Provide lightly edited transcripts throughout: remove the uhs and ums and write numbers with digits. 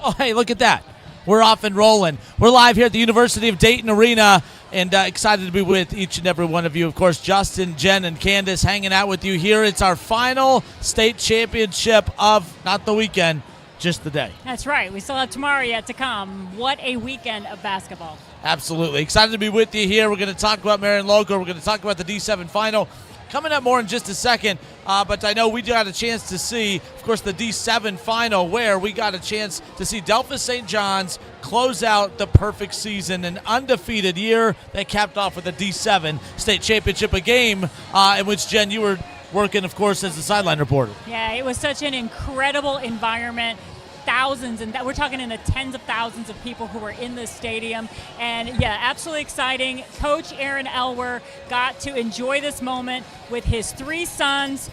Oh, hey, look at that. We're off and rolling. We're live here at the University of Dayton Arena, and excited to be with each and every one of you. Of course, Justin, Jen, and Candace hanging out with you here. It's our final state championship of, not the weekend, just the day. That's right. We still have tomorrow yet to come. What a weekend of basketball. Absolutely. Excited to be with you here. We're going to talk about Marion Local. We're going to talk about the D7 final. Coming up more in just a second, but I know we got a chance to see, of course, the D7 final, where we got a chance to see Delphos St. John's close out the perfect season, an undefeated year that capped off with a D7 state championship, a game in which, Jen, you were working, of course, as the sideline reporter. Yeah, it was such an incredible environment. Thousands, and we're talking in the tens of thousands of people who were in this stadium, and yeah, absolutely exciting. Coach Aaron Elwer got to enjoy this moment with his three sons,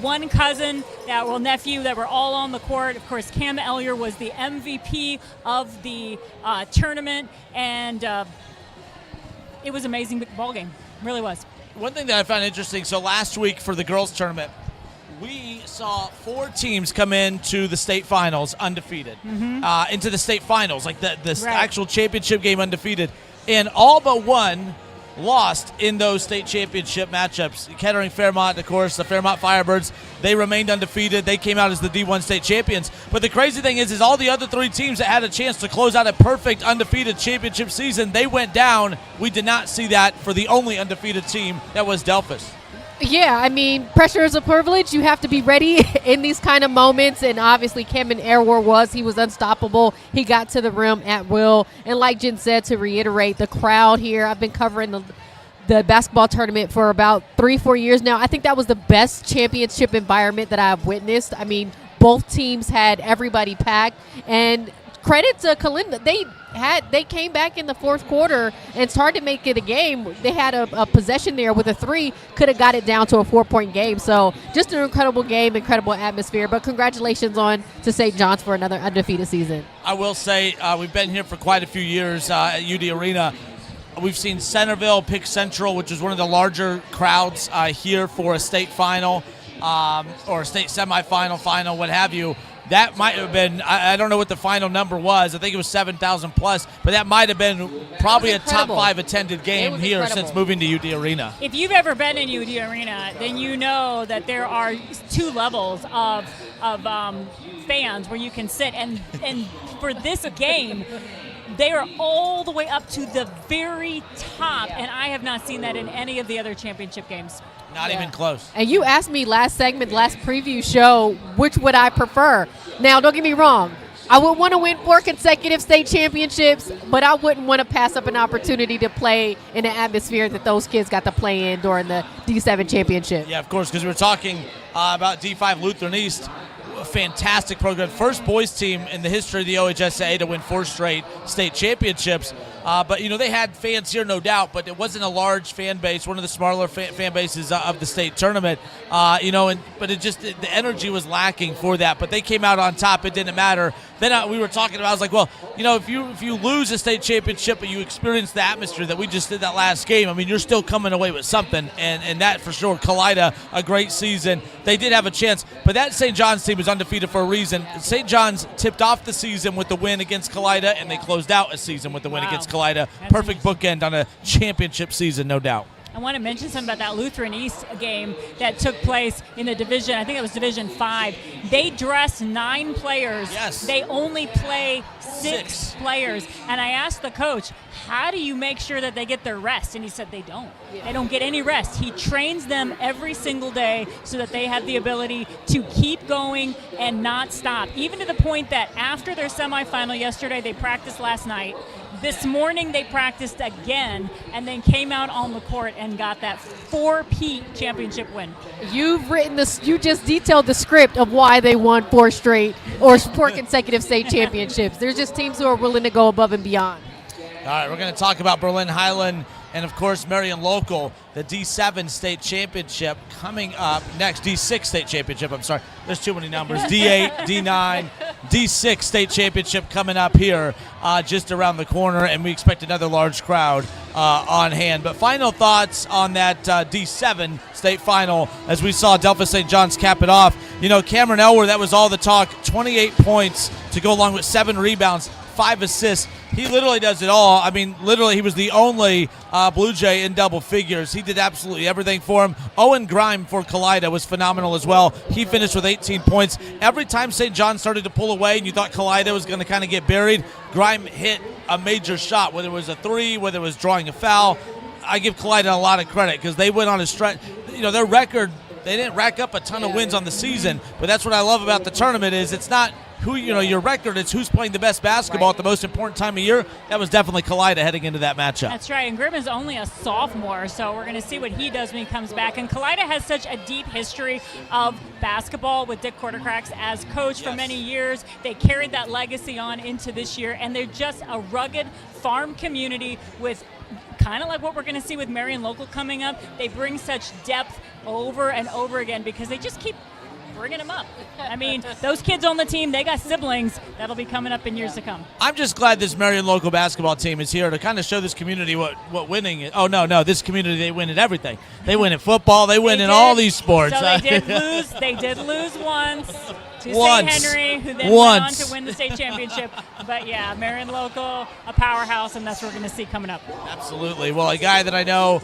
one cousin, nephew, that were all on the court. Of course, Cam Ellier was the MVP of the tournament, and it was an amazing ball game. It really was. One thing that I found interesting, so last week for the girls tournament, we saw 4 teams come into the state finals undefeated, into the state finals, like the actual championship game undefeated, and all but one lost in those state championship matchups. Kettering Fairmont, of course, the Fairmont Firebirds, they remained undefeated. They came out as the D1 state champions. But the crazy thing is all the other 3 teams that had a chance to close out a perfect undefeated championship season, they went down. We did not see that for the only undefeated team that was Delphos. Yeah, I mean, pressure is a privilege. You have to be ready in these kind of moments, and obviously Cameron Elwer he was unstoppable. He got to the rim at will, and like Jen said, to reiterate, the crowd here, I've been covering the basketball tournament for about 3-4 years now. I think that was the best championship environment that I've witnessed. I mean, both teams had everybody packed, and credit to Kalinda. They came back in the fourth quarter and started to make it a game. They had a possession there with a 3, could have got it down to a 4-point game. So just an incredible game, incredible atmosphere. But congratulations to St. John's for another undefeated season. I will say we've been here for quite a few years at UD Arena. We've seen Centerville pick Central, which is one of the larger crowds here for a state final or a state semifinal, final, what have you. That might have been, I don't know what the final number was. I think it was 7,000 plus, but that might have been probably a top 5 attended game here since moving to UD Arena. If you've ever been in UD Arena, then you know that there are 2 levels of fans where you can sit. And for this game, they are all the way up to the very top, and I have not seen that in any of the other championship games. Not even close. And you asked me last preview show, which would I prefer? Now, don't get me wrong. I would want to win 4 consecutive state championships, but I wouldn't want to pass up an opportunity to play in an atmosphere that those kids got to play in during the D7 championship. Yeah, of course, because we were talking about D5 Lutheran East. A fantastic program. First boys team in the history of the OHSAA to win 4 straight state championships. But, they had fans here, no doubt, but it wasn't a large fan base, one of the smaller fan bases of the state tournament, but the energy was lacking for that. But they came out on top. It didn't matter. Then we were talking about, I was like, well, if you lose a state championship but you experience the atmosphere that we just did that last game, I mean, you're still coming away with something, and that for sure. Kalida, a great season. They did have a chance, but that St. John's team was undefeated for a reason. St. John's tipped off the season with the win against Kalida, and they closed out a season with the win against Kalida. Perfect bookend on a championship season, no doubt. I want to mention something about that Lutheran East game that took place in the division. I think it was Division 5. They dress 9 players. Yes. They only play 6 players. And I asked the coach, how do you make sure that they get their rest? And he said they don't. They don't get any rest. He trains them every single day so that they have the ability to keep going and not stop. Even to the point that after their semifinal yesterday, they practiced last night. This morning they practiced again and then came out on the court and got that 4-peat championship win. You've written this. You just detailed the script of why they won 4 consecutive state championships. There's just teams who are willing to go above and beyond. All right, we're going to talk about Berlin Highland and, of course, Marion Local, the D7 state championship coming up next. D6 state championship, I'm sorry. There's too many numbers. D8, D9. D6 state championship coming up here just around the corner, and we expect another large crowd on hand. But final thoughts on that D7 state final as we saw Delphos St. John's cap it off. You know, Cameron Elwer, that was all the talk, 28 points to go along with 7 rebounds, 5 assists. He literally does it all. I mean, literally, he was the only Blue Jay in double figures. He did absolutely everything for him. Owen Grime for Kalida was phenomenal as well. He finished with 18 points. Every time St. John started to pull away and you thought Kalida was going to kind of get buried, Grime hit a major shot, whether it was a 3, whether it was drawing a foul. I give Kalida a lot of credit because they went on a stretch. You know, their record, they didn't rack up a ton of wins on the season, but that's what I love about the tournament is it's not who, you know, your record, it's who's playing the best basketball at the most important time of year. That was definitely Kalida heading into that matchup. That's right, and Grimm is only a sophomore, so we're going to see what he does when he comes back. And Kalida has such a deep history of basketball with Dick Quartercracks as coach for many years. They carried that legacy on into this year, and they're just a rugged farm community with kind of like what we're going to see with Marion Local coming up. They bring such depth over and over again because they just keep bringing them up. I mean, those kids on the team, they got siblings that'll be coming up in years to come. I'm just glad this Marion Local basketball team is here to kind of show this community what winning is. Oh, no, this community, they win at everything. They win at football. They win in all these sports. So they did lose once to St. Henry, who then went on to win the state championship. But, yeah, Marion Local, a powerhouse, and that's what we're going to see coming up. Absolutely. Well, a guy that I know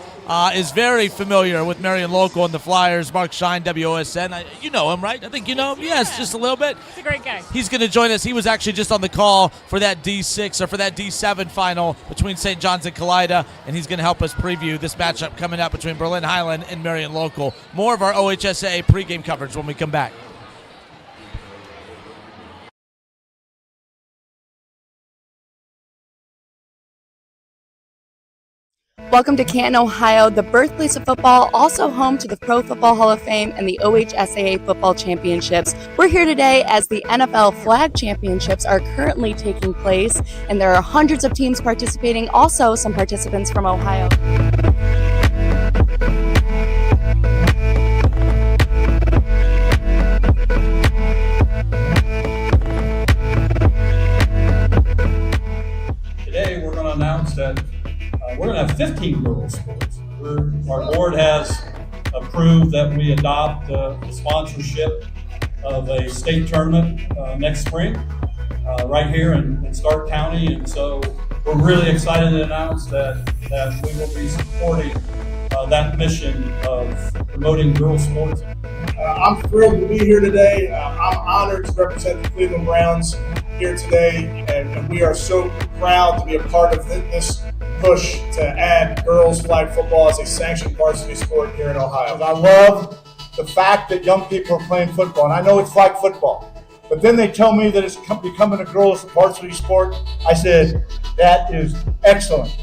is very familiar with Marion Local and the Flyers, Mark Shine, WOSN. You know him, right? I think you know him. Yes, just a little bit. He's a great guy. He's going to join us. He was actually just on the call for that D6 or for that D7 final between St. John's and Kalida, and he's going to help us preview this matchup coming up between Berlin Highland and Marion Local. More of our OHSAA pregame coverage when we come back. Welcome to Canton, Ohio, the birthplace of football, also home to the Pro Football Hall of Fame and the OHSAA Football Championships. We're here today as the NFL Flag Championships are currently taking place, and there are hundreds of teams participating, also some participants from Ohio. Today we're going to announce that we're going to have 15 girls sports. Our board has approved that we adopt the sponsorship of a state tournament next spring right here in Stark County. And so we're really excited to announce that we will be supporting that mission of promoting girls sports. I'm thrilled to be here today. I'm honored to represent the Cleveland Browns here today, and we are so proud to be a part of this push to add girls flag football as a sanctioned varsity sport here in Ohio. I love the fact that young people are playing football, and I know it's flag football, but then they tell me that it's becoming a girls varsity sport. I said, that is excellent.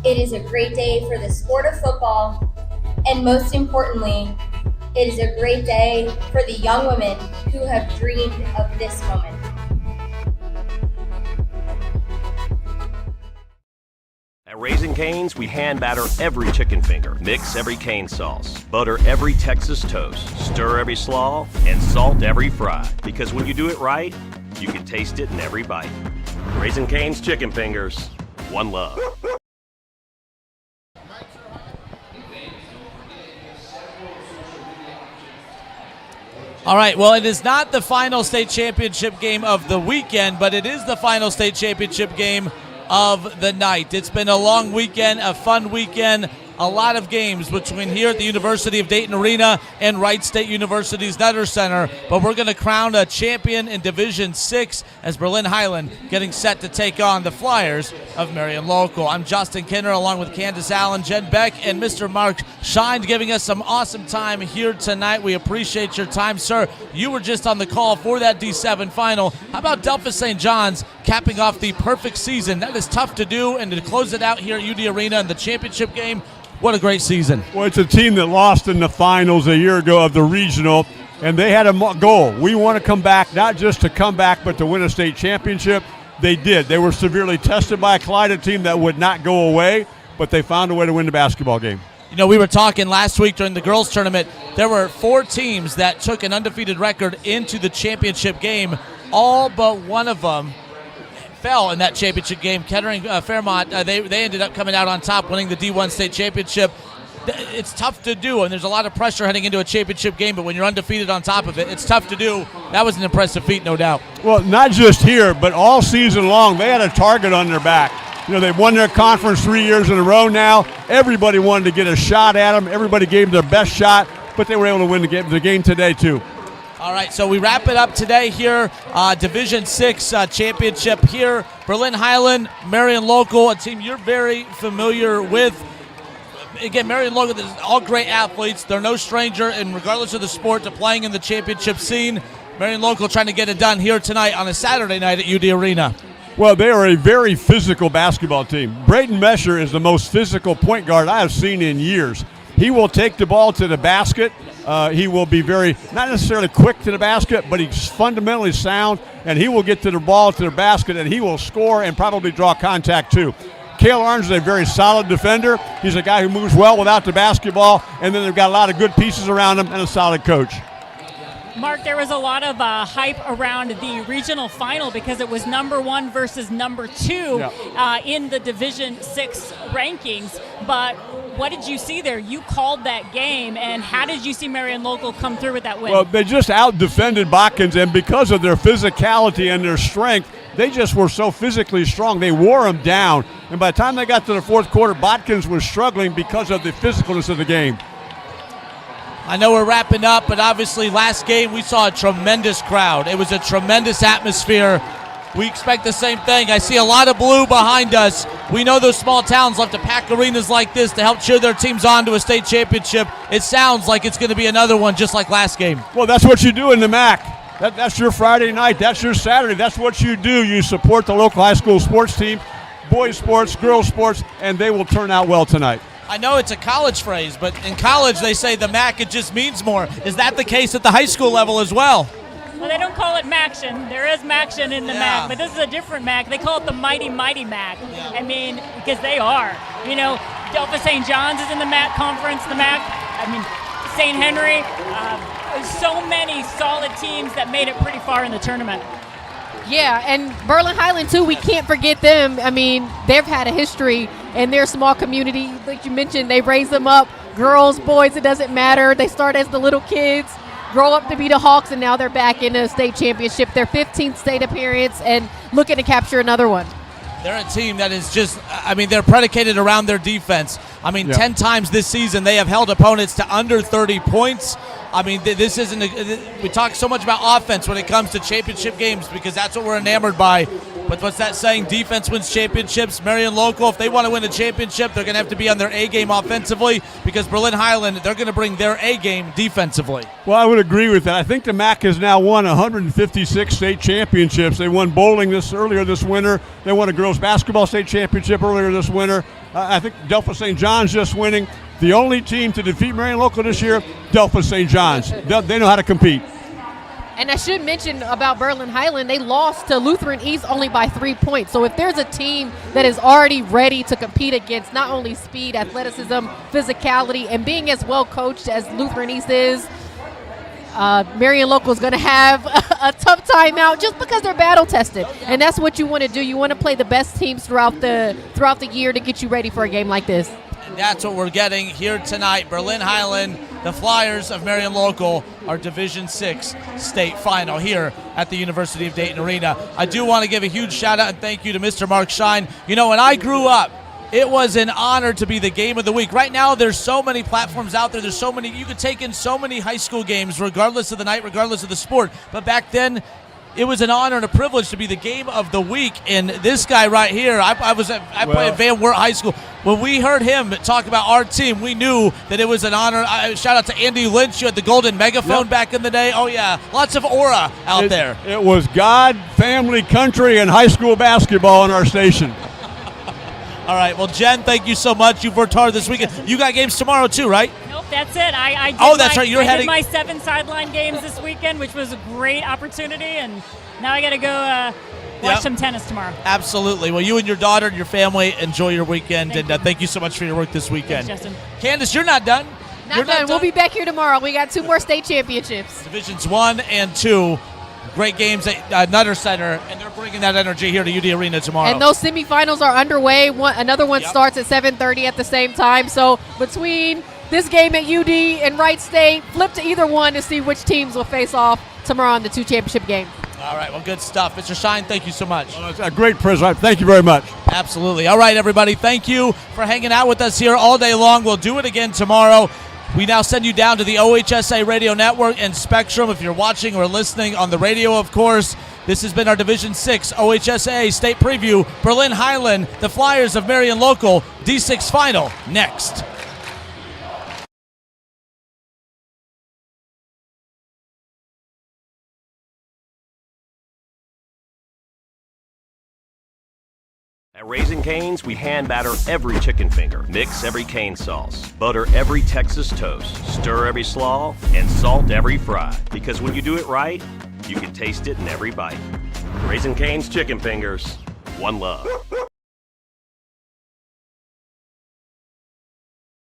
It is a great day for the sport of football, and most importantly, it is a great day for the young women who have dreamed of this moment. At Raising Cane's, we hand batter every chicken finger, mix every cane sauce, butter every Texas toast, stir every slaw, and salt every fry. Because when you do it right, you can taste it in every bite. Raising Cane's chicken fingers, one love. All right, well, it is not the final state championship game of the weekend, but it is the final state championship game of the night. It's been a long weekend, a fun weekend, a lot of games between here at the University of Dayton Arena and Wright State University's Nutter Center, but we're going to crown a champion in Division 6 as Berlin Highland getting set to take on the Flyers of Marion Local. I'm Justin Kinner along with Candace Allen, Jen Beck, and Mr. Mark Shine giving us some awesome time here tonight. We appreciate your time, sir. You were just on the call for that D7 final. How about Delphos St. John's capping off the perfect season? That is tough to do, and to close it out here at UD Arena in the championship game. What a great season. Well, it's a team that lost in the finals a year ago of the regional, and they had a goal. We want to come back, not just to come back, but to win a state championship. They did. They were severely tested by a Kalida team that would not go away, but they found a way to win the basketball game. You know, we were talking last week during the girls' tournament. There were 4 teams that took an undefeated record into the championship game. all but one of them fell in that championship game. Kettering Fairmont, they ended up coming out on top, winning the D1 state championship. It's tough to do, and there's a lot of pressure heading into a championship game, but when you're undefeated on top of it, it's tough to do. That was an impressive feat, no doubt. Well, not just here, but all season long, they had a target on their back. They've won their conference 3 years in a row now. Everybody wanted to get a shot at them. Everybody gave them their best shot, but they were able to win the game today, too. All right, so we wrap it up today here. Division 6 championship here. Berlin Highland, Marion Local, a team you're very familiar with. Again, Marion Local, they're all great athletes. They're no stranger, and regardless of the sport, to playing in the championship scene. Marion Local trying to get it done here tonight on a Saturday night at UD Arena. Well, they are a very physical basketball team. Braden Mesher is the most physical point guard I have seen in years. He will take the ball to the basket. He will be not necessarily quick to the basket, but he's fundamentally sound, and he will get to the ball, to the basket, and he will score and probably draw contact too. Cale Arns is a very solid defender. He's a guy who moves well without the basketball, and then they've got a lot of good pieces around him and a solid coach. Mark, there was a lot of hype around the regional final because it was number 1 versus number 2 in the Division 6 rankings. But what did you see there? You called that game, and how did you see Marion Local come through with that win? Well, they just out-defended Botkins, and because of their physicality and their strength, they just were so physically strong. They wore them down, and by the time they got to the fourth quarter, Botkins was struggling because of the physicalness of the game. I know we're wrapping up, but obviously last game we saw a tremendous crowd. It was a tremendous atmosphere. We expect the same thing. I see a lot of blue behind us. We know those small towns love to pack arenas like this to help cheer their teams on to a state championship. It sounds like it's going to be another one just like last game. Well, that's what you do in the MAC. That's your Friday night. That's your Saturday. That's what you do. You support the local high school sports team, boys sports, girls sports, and they will turn out well tonight. I know it's a college phrase, but in college they say the MAC, it just means more. Is that the case at the high school level as well? Well, they don't call it MACtion. There is MACtion in the MAC, but this is a different MAC. They call it the Mighty Mighty MAC. Yeah. I mean, because they are. Delta St. John's is in the MAC conference, the MAC. I mean, St. Henry. So many solid teams that made it pretty far in the tournament. Yeah, and Berlin Highland, too, we can't forget them. I mean, they've had a history in their small community. Like you mentioned, they raise them up, girls, boys, it doesn't matter. They start as the little kids, grow up to be the Hawks, and now they're back in a state championship. Their 15th state appearance and looking to capture another one. They're a team that is just, they're predicated around their defense. 10 times this season they have held opponents to under 30 points. This isn't we talk so much about offense when it comes to championship games because that's what we're enamored by. But what's that saying? Defense wins championships. Marion Local, if they want to win a championship, they're going to have to be on their A game offensively because Berlin Highland, they're going to bring their A game defensively. Well, I would agree with that. I think the MAC has now won 156 state championships. They won bowling earlier this winter. They won a girls basketball state championship earlier this winter. I think Delta St. John's just winning. The only team to defeat Marion Local this year, Delta St. John's. They know how to compete. And I should mention about Berlin Highland, they lost to Lutheran East only by 3 points. So if there's a team that is already ready to compete against not only speed, athleticism, physicality, and being as well coached as Lutheran East is, Marion Local is going to have a tough time out just because they're battle tested. And that's what you want to do. You want to play the best teams throughout the year to get you ready for a game like this. And that's what we're getting here tonight. Berlin Highland, the Flyers of Marion Local, our Division 6 state final here at the University of Dayton Arena. I do want to give a huge shout out and thank you to Mr. Mark Shine. When I grew up, it was an honor to be the game of the week. Right now, there's so many platforms out there. There's so many. You could take in so many high school games, regardless of the night, regardless of the sport. But back then, it was an honor and a privilege to be the game of the week. And this guy right here, I played at Van Wert High School. When we heard him talk about our team, we knew that it was an honor. Shout out to Andy Lynch. You had the golden megaphone back in the day. Oh, yeah. Lots of aura out there. It was God, family, country, and high school basketball on our station. All right. Well, Jen, thank you so much. You've worked hard this weekend. You got games tomorrow, too, right? Nope, that's it. I did my 7 sideline games this weekend, which was a great opportunity, and now I got to go watch some tennis tomorrow. Absolutely. Well, you and your daughter and your family enjoy your weekend, thank you so much for your work this weekend. Thanks, Justin. Candace, you're not done. Not done. We'll be back here tomorrow. We got 2 more state championships. Divisions 1 and 2. great games at Nutter Center, and they're bringing that energy here to UD Arena tomorrow. And those semifinals are underway. Another one starts at 7:30 at the same time. So between this game at UD and Wright State, flip to either one to see which teams will face off tomorrow in the 2 championship games. All right, well, good stuff. Mr. Shine, thank you so much. It's a great present. Thank you very much. Absolutely. All right, everybody, thank you for hanging out with us here all day long. We'll do it again tomorrow. We now send you down to the OHSAA Radio Network and Spectrum if you're watching or listening on the radio, of course. This has been our Division 6 OHSAA State Preview. Berlin Highland, the Flyers of Marion Local, D6 Final, next. At Raising Cane's, we hand batter every chicken finger, mix every cane sauce, butter every Texas toast, stir every slaw, and salt every fry. Because when you do it right, you can taste it in every bite. Raising Cane's chicken fingers, one love.